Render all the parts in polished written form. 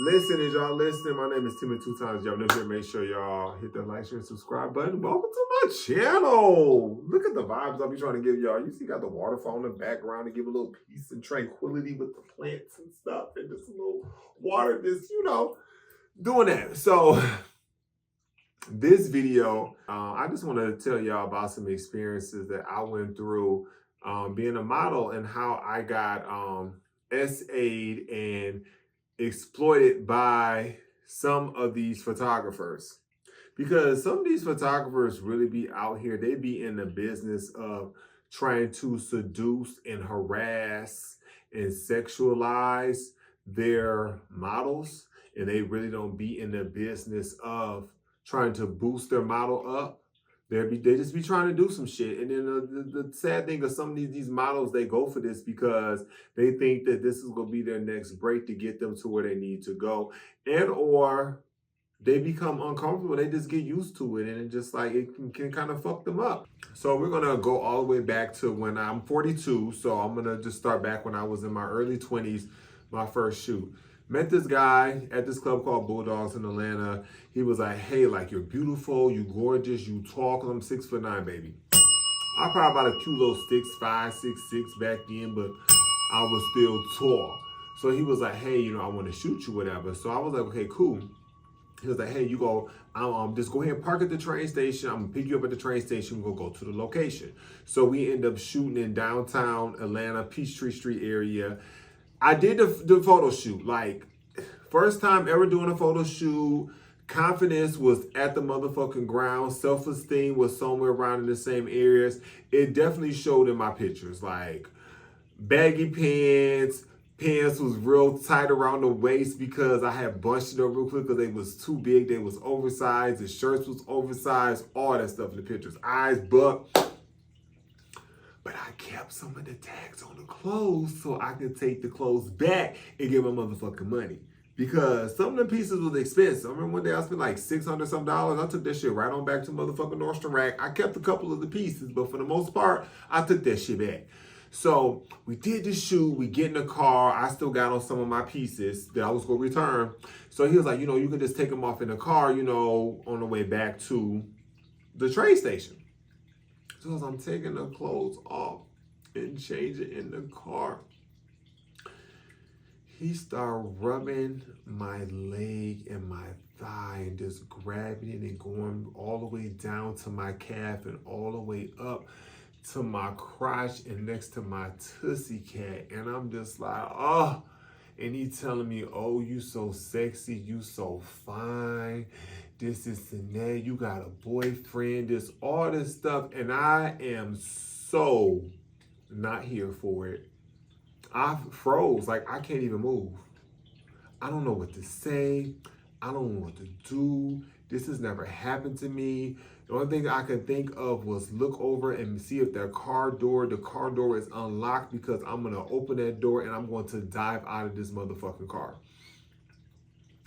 Listen, as y'all listening, my name is Timmy Two Times. Y'all know here. Make sure y'all hit that like, share, and subscribe button. Welcome to my channel. Look at the vibes I'll be trying to give y'all. You see, got the waterfall in the background to give a little peace and tranquility with the plants and stuff, and just a little water, just doing that. So, this video, I just want to tell y'all about some experiences that I went through being a model and how I got SA'd and exploited by some of these photographers, because some of these photographers really be out here, they be in the business of trying to seduce and harass and sexualize their models, and they really don't be in the business of trying to boost their model up. They just be trying to do some shit. And then the sad thing of some of these models, they go for this because they think that this is going to be their next break to get them to where they need to go. And or they become uncomfortable. They just get used to it. And it just like, it can kind of fuck them up. So we're going to go all the way back to when I'm 42. So I'm going to just start back when I was in my early 20s, my first shoot. Met this guy at this club called Bulldogs in Atlanta. He was like, hey, like, you're beautiful, you gorgeous, you tall, because I'm 6'9", baby. I probably about a cute little 6'5", 6'6" back then, but I was still tall. So he was like, hey, I want to shoot you, whatever. So I was like, okay, cool. He was like, hey, you go, just go ahead and park at the train station. I'm gonna pick you up at the train station. We'll go to the location. So we end up shooting in downtown Atlanta, Peachtree Street area. I did the photo shoot, like, first time ever doing a photo shoot. Confidence was at the motherfucking ground. Self-esteem was somewhere around in the same areas. It definitely showed in my pictures, like baggy pants. Pants was real tight around the waist because I had bunched it up real quick because they was too big. They was oversized. The shirts was oversized. All that stuff in the pictures. Eyes buck. But I kept some of the tags on the clothes so I could take the clothes back and get my motherfucking money. Because some of the pieces was expensive. I remember one day I spent like $600 some. I took that shit right on back to motherfucking Nordstrom Rack. I kept a couple of the pieces, but for the most part, I took that shit back. So we did the shoot. We get in the car. I still got on some of my pieces that I was going to return. So he was like, you can just take them off in the car, on the way back to the train station. So as I'm taking the clothes off and changing in the car, he started rubbing my leg and my thigh and just grabbing it and going all the way down to my calf and all the way up to my crotch and next to my tussie cat. And I'm just like, oh. And he telling me, oh, you so sexy, you so fine, this and that, you got a boyfriend, this, all this stuff. And I am so not here for it. I froze, like I can't even move. I don't know what to say. I don't know what to do. This has never happened to me. The only thing I could think of was look over and see if the car door is unlocked, because I'm going to open that door and I'm going to dive out of this motherfucking car.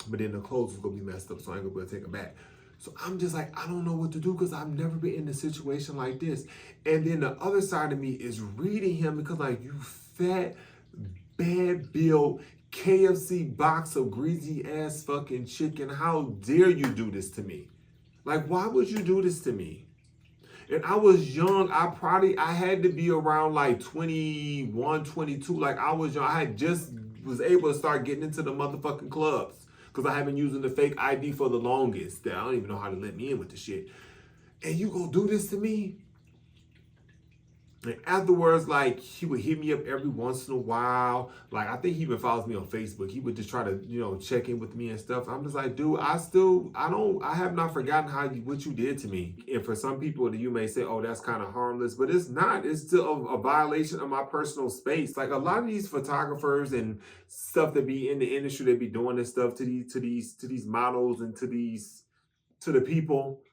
But then the clothes is going to be messed up, so I ain't going to be able to take them back. So I'm just like, I don't know what to do because I've never been in a situation like this. And then the other side of me is reading him because, like, you fat, bad built KFC box of greasy ass fucking chicken. How dare you do this to me? Like, why would you do this to me? And I was young. I had to be around like 21, 22. Like, I was young. I had just was able to start getting into the motherfucking clubs because I have been using the fake ID for the longest. I don't even know how to let me in with the shit. And you gonna do this to me? And afterwards, like, he would hit me up every once in a while. Like, I think he even follows me on Facebook. He would just try to, check in with me and stuff. I'm just like, dude, I have not forgotten what you did to me. And for some people, you may say, oh, that's kind of harmless, but it's not. It's still a violation of my personal space. Like, a lot of these photographers and stuff that be in the industry, they be doing this stuff to these models and to the people.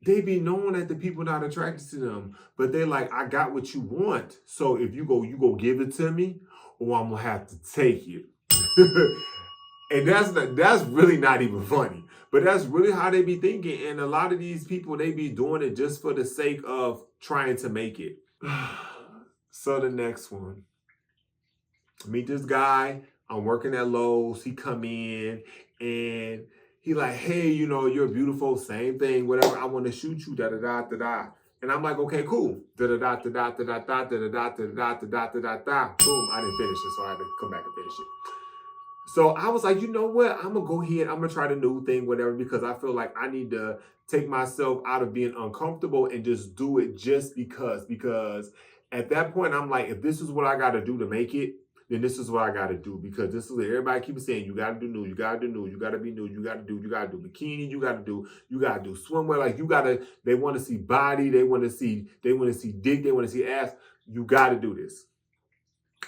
They be knowing that the people not attracted to them, but they like, I got what you want. So if you go give it to me, or I'm gonna have to take it. And that's really not even funny, but that's really how they be thinking. And a lot of these people, they be doing it just for the sake of trying to make it. So the next one, meet this guy. I'm working at Lowe's. He come in and he like, hey, you know, you're beautiful. Same thing, whatever. I want to shoot you. Da da da da da. And I'm like, okay, cool. Da da da da da da da da da da da da da da da da da. Boom. I didn't finish it, so I had to come back and finish it. So I was like, you know what? I'm gonna go ahead. I'm gonna try the new thing, whatever, because I feel like I need to take myself out of being uncomfortable and just do it just because. Because at that point, I'm like, if this is what I got to do to make it, then this is what I got to do. Because this is what everybody keeps saying. You got to do new. You got to do new. You got to be new. You got to do. You got to do bikini. You got to do. You got to do swimwear. Like you got to. They want to see body. They want to see. They want to see dick. They want to see ass. You got to do this.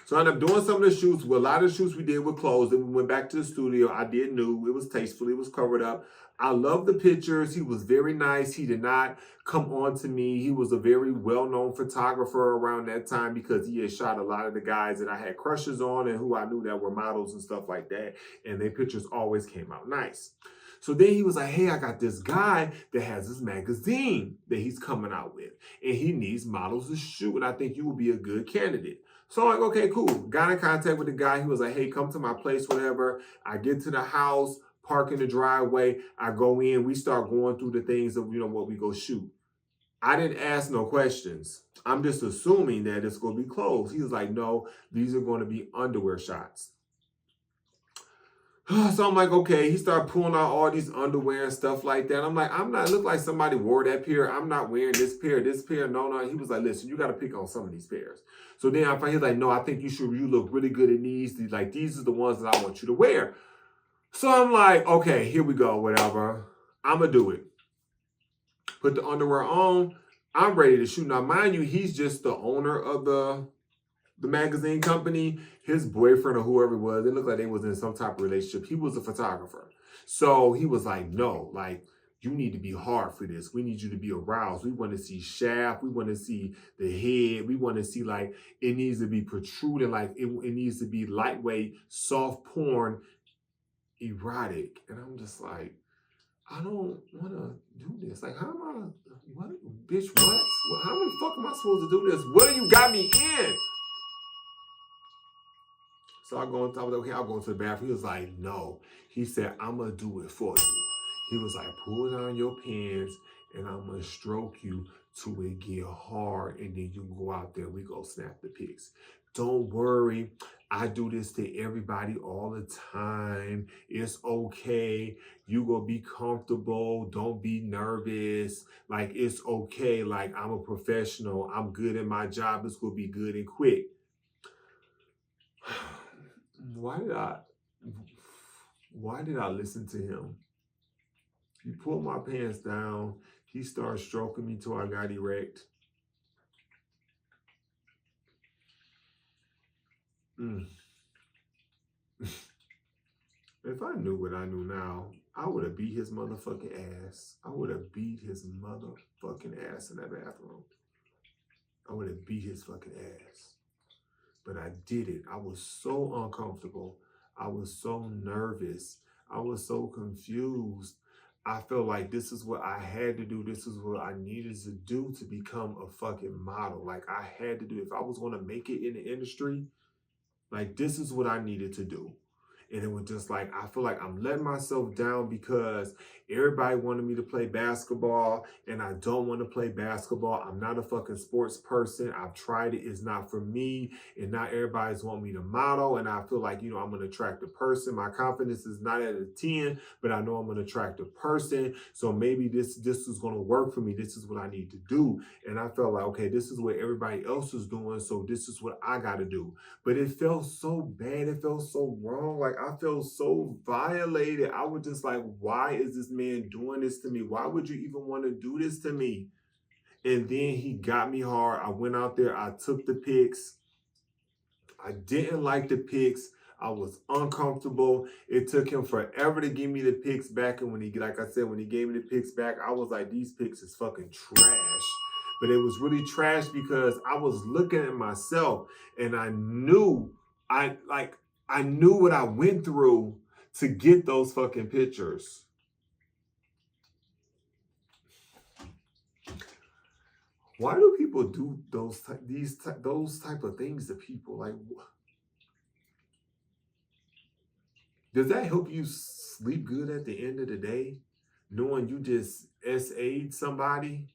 So I ended up doing some of the shoots. Well, a lot of the shoots we did were closed. Then we went back to the studio. I did new. It was tasteful. It was covered up. I love the pictures. He was very nice. He did not come on to me. He was a very well-known photographer around that time because he had shot a lot of the guys that I had crushes on and who I knew that were models and stuff like that. And their pictures always came out nice. So then he was like, hey, I got this guy that has this magazine that he's coming out with. And he needs models to shoot. And I think you would be a good candidate. So I'm like, okay, cool. Got in contact with the guy. He was like, hey, come to my place, whatever. I get to the house, park in the driveway. I go in. We start going through the things of, you know, what we go shoot. I didn't ask no questions. I'm just assuming that it's going to be clothes. He was like, no, these are going to be underwear shots. So I'm like, okay. He started pulling out all these underwear and stuff like that. I'm like, I'm not, look like somebody wore that pair. I'm not wearing this pair, this pair. No, no. He was like, listen, you got to pick on some of these pairs. So then I find he's like, no, I think you look really good in these. Like, these are the ones that I want you to wear. So I'm like, okay, here we go, whatever. I'm going to do it. Put the underwear on. I'm ready to shoot. Now, mind you, he's just the owner of the magazine company. His boyfriend or whoever it was, it looked like they was in some type of relationship. He was a photographer. So he was like, no, like, you need to be hard for this. We need you to be aroused. We want to see shaft. We want to see the head. We want to see, like, it needs to be protruding. Like, it needs to be lightweight, soft porn, erotic. And I'm just like, I don't want to do this. Like, how am I, what, bitch, what? How the fuck am I supposed to do this? What do you got me in? So I go into, I was like, okay, I'll go into the bathroom. He was like, no. He said, I'm going to do it for you. He was like, pull down your pants and I'm going to stroke you till it get hard. And then you can go out there. We go snap the pics. Don't worry. I do this to everybody all the time. It's okay. You gonna be comfortable. Don't be nervous. Like, it's okay. Like, I'm a professional. I'm good at my job. It's gonna be good and quick. Why did I listen to him? He pulled my pants down. He started stroking me till I got erect. If I knew what I knew now, I would have beat his motherfucking ass. I would have beat his motherfucking ass in that bathroom. I would have beat his fucking ass. But I did it. I was so uncomfortable. I was so nervous. I was so confused. I felt like this is what I had to do. This is what I needed to do to become a fucking model. Like, I had to do. If I was going to make it in the industry, like, this is what I needed to do. And it was just like, I feel like I'm letting myself down because everybody wanted me to play basketball and I don't want to play basketball. I'm not a fucking sports person. I've tried it. It's not for me. And not everybody's want me to model. And I feel like, you know, I'm an attractive person. My confidence is not at a 10, but I know I'm an attractive person. So maybe this is going to work for me. This is what I need to do. And I felt like, okay, this is what everybody else is doing. So this is what I got to do. But it felt so bad. It felt so wrong. Like, I felt so violated. I was just like, why is this man doing this to me? Why would you even want to do this to me? And then he got me hard. I went out there. I took the pics. I didn't like the pics. I was uncomfortable. It took him forever to give me the pics back. And when he, like I said, when he gave me the pics back, I was like, these pics is fucking trash. But it was really trash because I was looking at myself and I knew what I went through to get those fucking pictures. Why do people do those type of things to people? Like, Does that help you sleep good at the end of the day? Knowing you just SA'd somebody?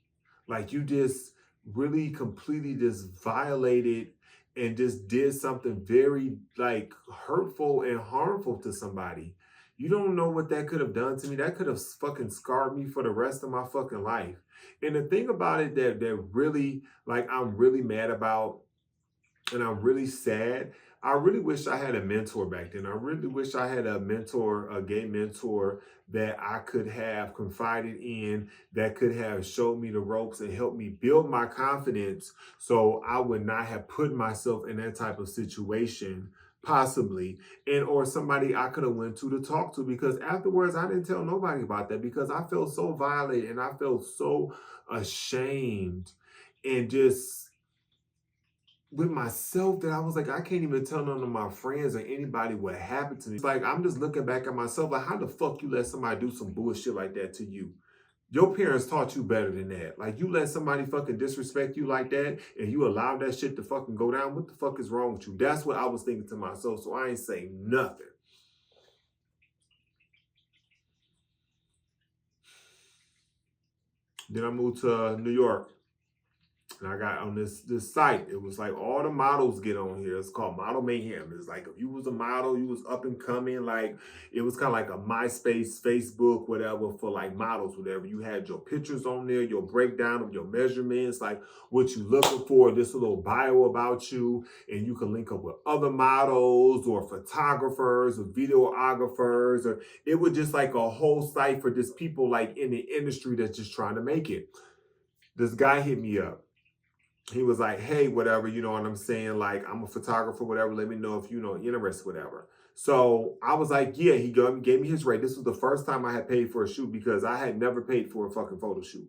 Like you just really completely just violated and just did something very like hurtful and harmful to somebody. You don't know what that could have done to me. That could have fucking scarred me for the rest of my fucking life. And the thing about it that really like I'm really mad about and I'm really sad. I really wish I had a mentor back then. I really wish I had a mentor, a gay mentor that I could have confided in, that could have showed me the ropes and helped me build my confidence so I would not have put myself in that type of situation possibly, and or somebody I could have went to talk to, because afterwards I didn't tell nobody about that because I felt so violated and I felt so ashamed and just with myself that I was like, I can't even tell none of my friends or anybody what happened to me. It's like, I'm just looking back at myself, like, how the fuck you let somebody do some bullshit like that to you? Your parents taught you better than that. Like, you let somebody fucking disrespect you like that and you allow that shit to fucking go down. What the fuck is wrong with you? That's what I was thinking to myself. So I ain't saying nothing. Then I moved to New York. And I got on this site. It was like all the models get on here. It's called Model Mayhem. It's like if you was a model, you was up and coming. Like it was kind of like a MySpace, Facebook, whatever for like models, whatever. You had your pictures on there, your breakdown of your measurements, like what you looking for. This little bio about you, and you can link up with other models or photographers or videographers, or it was just like a whole site for just people like in the industry that's just trying to make it. This guy hit me up. He was like, hey, whatever, you know what I'm saying? Like, I'm a photographer, whatever. Let me know if you know interested, whatever. So I was like, yeah, he gave me his rate. This was the first time I had paid for a shoot because I had never paid for a fucking photo shoot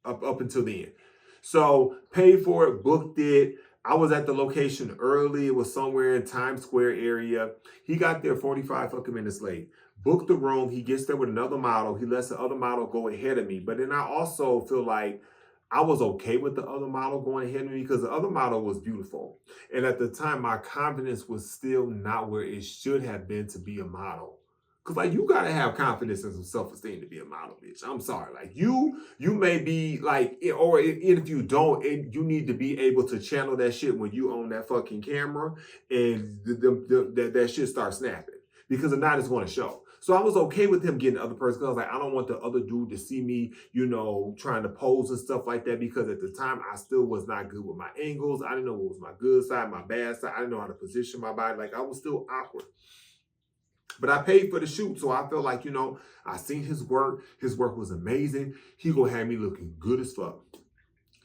up until then. So paid for it, booked it. I was at the location early. It was somewhere in Times Square area. He got there 45 fucking minutes late. Booked the room. He gets there with another model. He lets the other model go ahead of me. But then I also feel like I was okay with the other model going ahead of me because the other model was beautiful. And at the time, my confidence was still not where it should have been to be a model. Cause like you gotta have confidence and some self-esteem to be a model, bitch. I'm sorry. Like you may be like, or if you don't, you need to be able to channel that shit when you own that fucking camera and that shit starts snapping. Because if not, it's gonna show. So I was okay with him getting the other person because I was like, I don't want the other dude to see me, you know, trying to pose and stuff like that. Because at the time, I still was not good with my angles. I didn't know what was my good side, my bad side. I didn't know how to position my body. Like I was still awkward. But I paid for the shoot, so I felt like, you know, I seen his work. His work was amazing. He gonna have me looking good as fuck.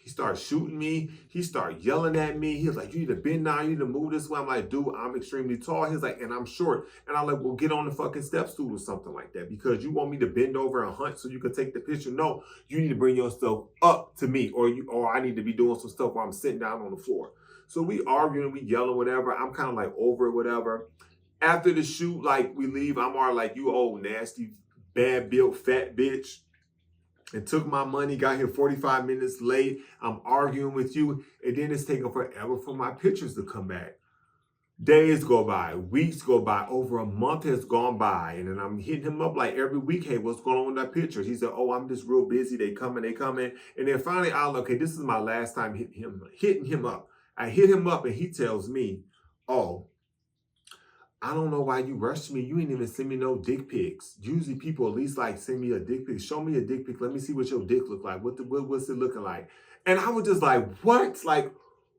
He started shooting me. He started yelling at me. He was like, you need to bend down. You need to move this way. I'm like, dude, I'm extremely tall. He's like, and I'm short. And I'm like, well, get on the fucking step stool or something like that because you want me to bend over and hunt so you can take the picture. No, you need to bring yourself up to me or I need to be doing some stuff while I'm sitting down on the floor. So we arguing, we yelling, whatever. I'm kind of like over it, whatever. After the shoot, like we leave, I'm already like, you old nasty, bad built, fat bitch. And took my money, got here 45 minutes late. I'm arguing with you. And then it's taking forever for my pictures to come back. Days go by, weeks go by, over a month has gone by. And then I'm hitting him up like every week, hey, what's going on with that pictures? He said, oh, I'm just real busy. They coming. And then finally, I'm like, okay, this is my last time hitting him up. I hit him up and he tells me, oh, I don't know why you rushed me. You ain't even send me no dick pics. Usually people at least like send me a dick pic. Show me a dick pic. Let me see what your dick look like. What's it looking like? And I was just like, what? Like,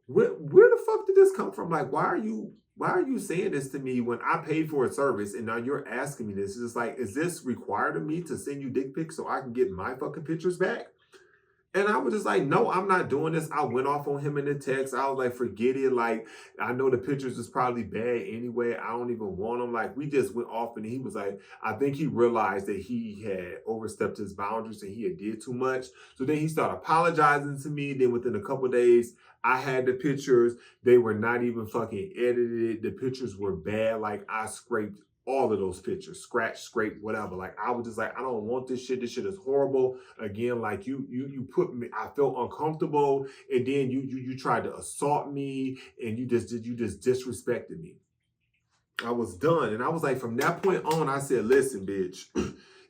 where the fuck did this come from? Like, why are you saying this to me when I paid for a service and now you're asking me this? It's just like, is this required of me to send you dick pics so I can get my fucking pictures back? And I was just like, no, I'm not doing this. I went off on him in the text. I was like, forget it. Like, I know the pictures is probably bad anyway. I don't even want them. Like, we just went off and he was like, I think he realized that he had overstepped his boundaries and he had did too much. So then he started apologizing to me. Then within a couple of days, I had the pictures. They were not even fucking edited. The pictures were bad. Like, I scraped all of those pictures, scratch, scrape, whatever. Like I was just like, I don't want this shit. This shit is horrible. Again, like you put me, I felt uncomfortable, and then you tried to assault me, and you just disrespected me. I was done. And I was like, from that point on, I said, listen, bitch,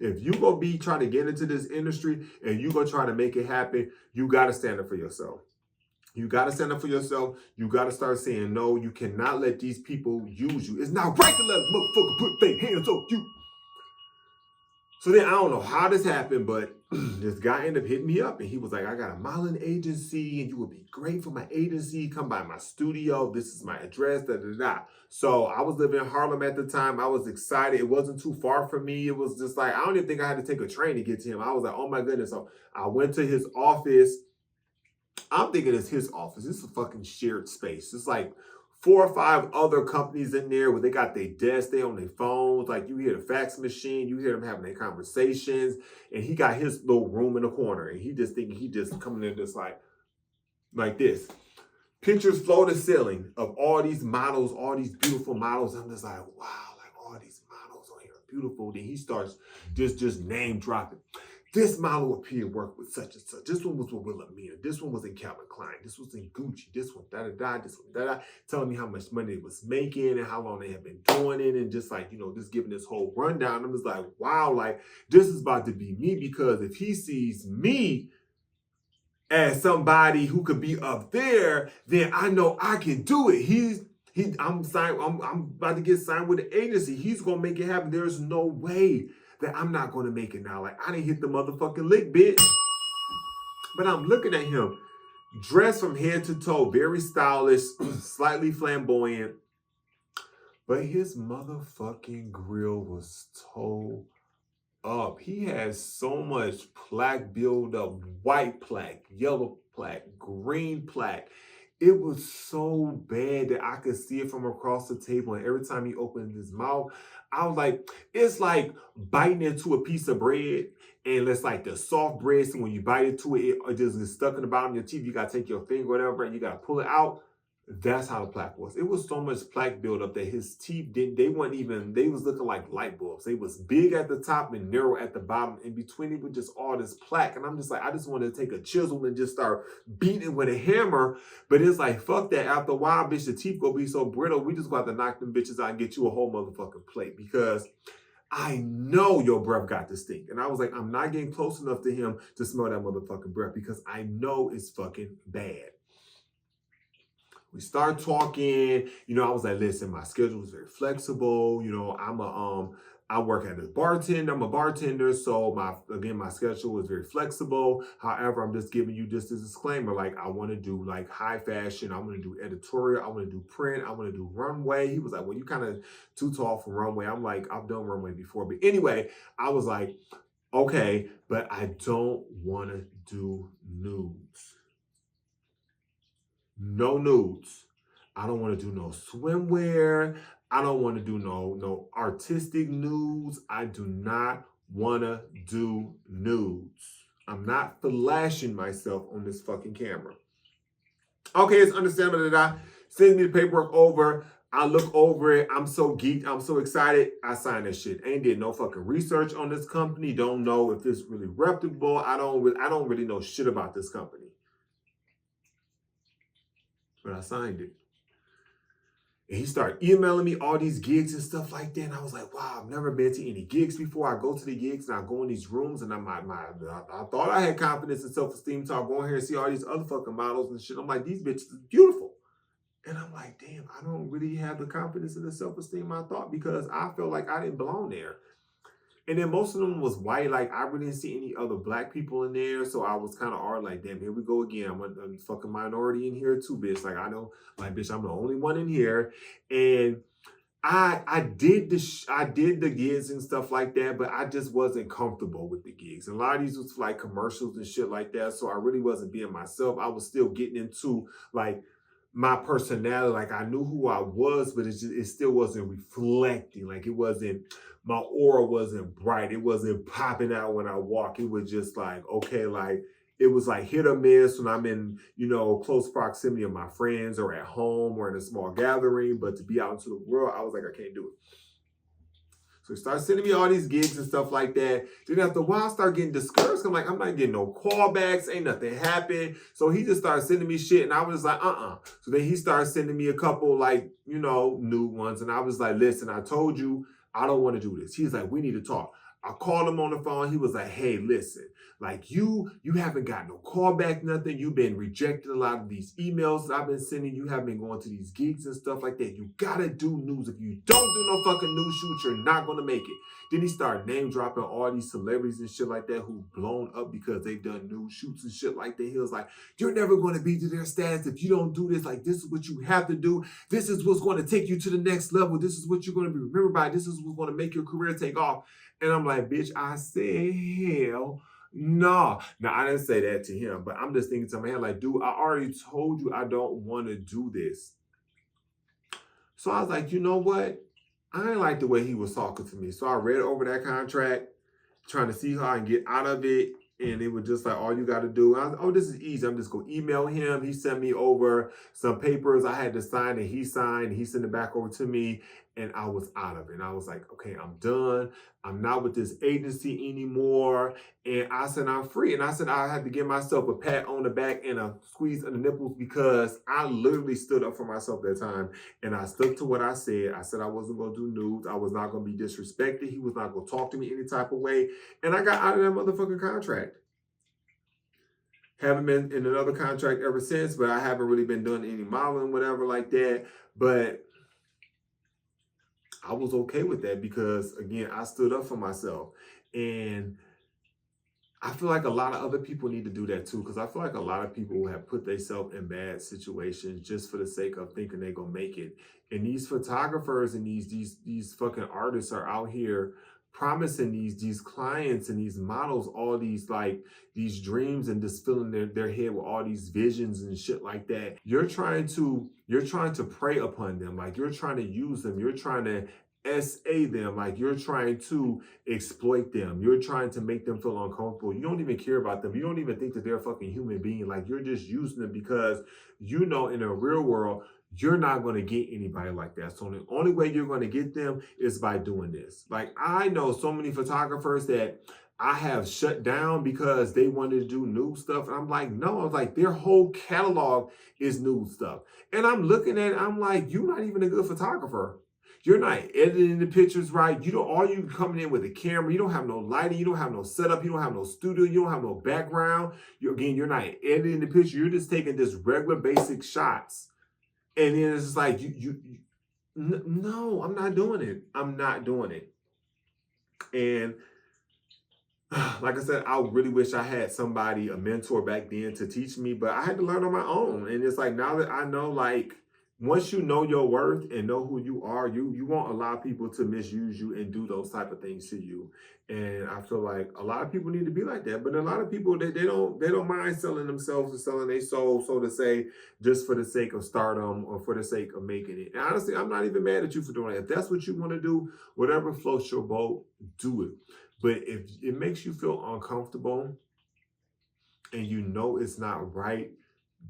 if you gonna be trying to get into this industry and you gonna try to make it happen, you gotta stand up for yourself. You got to stand up for yourself. You got to start saying no. You cannot let these people use you. It's not right to let a motherfucker put their hands on you. So then I don't know how this happened, but this guy ended up hitting me up and he was like, I got a modeling agency and you would be great for my agency. Come by my studio. This is my address. Da, da, da. So I was living in Harlem at the time. I was excited. It wasn't too far from me. It was just like, I don't even think I had to take a train to get to him. I was like, oh my goodness. So I went to his office. I'm thinking it's his office. This is a fucking shared space. It's like 4 or 5 other companies in there where they got their desks, they on their phones. Like you hear the fax machine, you hear them having their conversations, and he got his little room in the corner, and he just thinking he just coming in just like this. Pictures flow to ceiling of all these models, all these beautiful models. I'm just like, wow, like all these models on here are beautiful. Then he starts just name dropping. This model appeared work with such and such. This one was with Wilhelmina. This one was in Calvin Klein. This was in Gucci. This one, da-da-da. This one, da-da. Telling me how much money it was making and how long they have been doing it. And just like, just giving this whole rundown. I'm just like, wow, like this is about to be me, because if he sees me as somebody who could be up there, then I know I can do it. I'm about to get signed with the agency. He's gonna make it happen. There's no way that I'm not going to make it now. Like, I didn't hit the motherfucking lick, bitch. But I'm looking at him, dressed from head to toe, very stylish, slightly flamboyant. But his motherfucking grill was toe up. He has so much plaque buildup, white plaque, yellow plaque, green plaque. It was so bad that I could see it from across the table. And every time he opened his mouth, I was like, it's like biting into a piece of bread. And it's like the soft bread. So when you bite into it, it just is stuck in the bottom of your teeth. You got to take your finger or whatever, and you got to pull it out. That's how the plaque was. It was so much plaque buildup that his teeth they was looking like light bulbs. They was big at the top and narrow at the bottom. In between it was just all this plaque. And I'm just like, I just wanted to take a chisel and just start beating it with a hammer. But it's like, fuck that. After a while, bitch, the teeth gonna be so brittle, we just got to knock them bitches out and get you a whole motherfucking plate, because I know your breath got to stink. And I was like, I'm not getting close enough to him to smell that motherfucking breath, because I know it's fucking bad. We start talking, I was like, listen, my schedule is very flexible. I work at a bartender. I'm a bartender. So my schedule is very flexible. However, I'm just giving you just this disclaimer. Like, I want to do like high fashion. I want to do editorial. I want to do print. I want to do runway. He was like, well, you kind of too tall for runway. I'm like, I've done runway before. But anyway, I was like, okay, but I don't want to do nudes. No nudes. I don't want to do no swimwear. I don't want to do no artistic nudes. I do not want to do nudes. I'm not flashing myself on this fucking camera. Okay, it's understandable that I send me the paperwork over. I look over it. I'm so geeked. I'm so excited. I signed that shit. Ain't did no fucking research on this company. Don't know if it's really reputable. I don't really know shit about this company. But I signed it. And he started emailing me all these gigs and stuff like that. And I was like, wow, I've never been to any gigs before. I go to the gigs and I go in these rooms and I thought I had confidence and self-esteem. So I go in here and see all these other fucking models and shit. I'm like, these bitches are beautiful. And I'm like, damn, I don't really have the confidence and the self-esteem I thought, because I felt like I didn't belong there. And then most of them was white. Like, I really didn't see any other black people in there. So I was kind of already like, damn, here we go again. I'm a fucking minority in here too, bitch. Like, I know, like, bitch, I'm the only one in here. And I did the gigs and stuff like that, but I just wasn't comfortable with the gigs. And a lot of these was like commercials and shit like that. So I really wasn't being myself. I was still getting into like my personality. Like, I knew who I was, but it still wasn't reflecting. Like, my aura wasn't bright. It wasn't popping out when I walk. It was just like, okay, like, it was like hit or miss when I'm in, close proximity of my friends or at home or in a small gathering. But to be out into the world, I was like, I can't do it. So he started sending me all these gigs and stuff like that. Then after a while, I started getting discouraged. I'm like, I'm not getting no callbacks. Ain't nothing happened. So he just started sending me shit. And I was like, So then he started sending me a couple, like, new ones. And I was like, listen, I told you I don't want to do this. He's like, we need to talk. I called him on the phone. He was like, hey, listen, like you haven't got no callback, nothing. You've been rejecting a lot of these emails that I've been sending. You have been going to these gigs and stuff like that. You gotta do news. If you don't do no fucking news shoot, you're not gonna make it. Then he started name dropping all these celebrities and shit like that who blown up because they've done news shoots and shit like that. He was like, you're never gonna be to their status if you don't do this. Like, this is what you have to do. This is what's going to take you to the next level. This is what you're going to be remembered by. This is what's going to make your career take off. And I'm like, bitch, I said, hell no. Now, I didn't say that to him, but I'm just thinking to my head, like, dude, I already told you I don't want to do this. So I was like, you know what? I didn't like the way he was talking to me. So I read over that contract, trying to see how I can get out of it. And it was just like, all you got to do. I was, oh, this is easy. I'm just going to email him. He sent me over some papers I had to sign, and he signed. He sent it back over to me, and I was out of it. And I was like, okay, I'm done. I'm not with this agency anymore. And I said, I'm free. And I said, I had to give myself a pat on the back and a squeeze on the nipples because I literally stood up for myself that time. And I stuck to what I said. I said I wasn't going to do news. I was not going to be disrespected. He was not going to talk to me any type of way. And I got out of that motherfucking contract. Haven't been in another contract ever since, but I haven't really been doing any modeling, whatever like that. But I was okay with that because, again, I stood up for myself. And I feel like a lot of other people need to do that too, because I feel like a lot of people have put themselves in bad situations just for the sake of thinking they're gonna make it. And these photographers and these fucking artists are out here promising these clients and these models all these dreams and just filling their head with all these visions and shit like that. You're trying to prey upon them, like you're trying to use them, you're trying to SA them, like you're trying to exploit them. You're trying to make them feel uncomfortable. You don't even care about them. You don't even think that they're a fucking human being. Like you're just using them because you know in the real world, you're not going to get anybody like that. So the only way you're going to get them is by doing this. Like I know so many photographers that I have shut down because they wanted to do new stuff. And I'm like, no, I was like, their whole catalog is new stuff. And I'm looking at it, I'm like, you're not even a good photographer. You're not editing the pictures right. All you coming in with a camera. You don't have no lighting. You don't have no setup. You don't have no studio. You don't have no background. You're not editing the picture. You're just taking just regular basic shots. And then it's just like, no, I'm not doing it. I'm not doing it. And like I said, I really wish I had somebody, a mentor back then to teach me, but I had to learn on my own. And it's like, now that I know, like, once you know your worth and know who you are, you won't allow people to misuse you and do those type of things to you. And I feel like a lot of people need to be like that. But a lot of people, they don't mind selling themselves or selling their soul, so to say, just for the sake of stardom or for the sake of making it. And honestly, I'm not even mad at you for doing it. If that's what you want to do, whatever floats your boat, do it. But if it makes you feel uncomfortable and you know it's not right,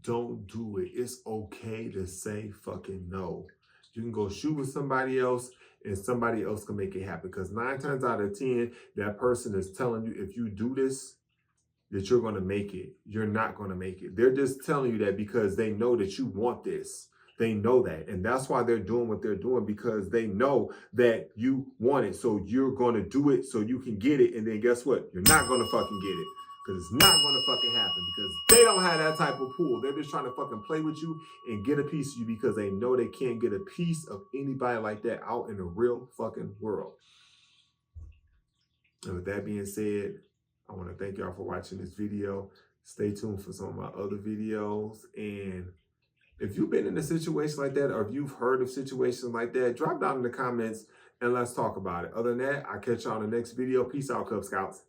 don't do it. It's okay to say fucking no. You can go shoot with somebody else and somebody else can make it happen. Because 9 times out of 10, that person is telling you if you do this, that you're going to make it. You're not going to make it. They're just telling you that because they know that you want this. They know that. And that's why they're doing what they're doing, because they know that you want it. So you're going to do it so you can get it. And then guess what? You're not going to fucking get it. Because it's not going to fucking happen. Because they don't have that type of pool. They're just trying to fucking play with you and get a piece of you because they know they can't get a piece of anybody like that out in the real fucking world. And with that being said, I want to thank y'all for watching this video. Stay tuned for some of my other videos. And if you've been in a situation like that, or if you've heard of situations like that, drop down in the comments and let's talk about it. Other than that, I'll catch y'all in the next video. Peace out, Cub Scouts.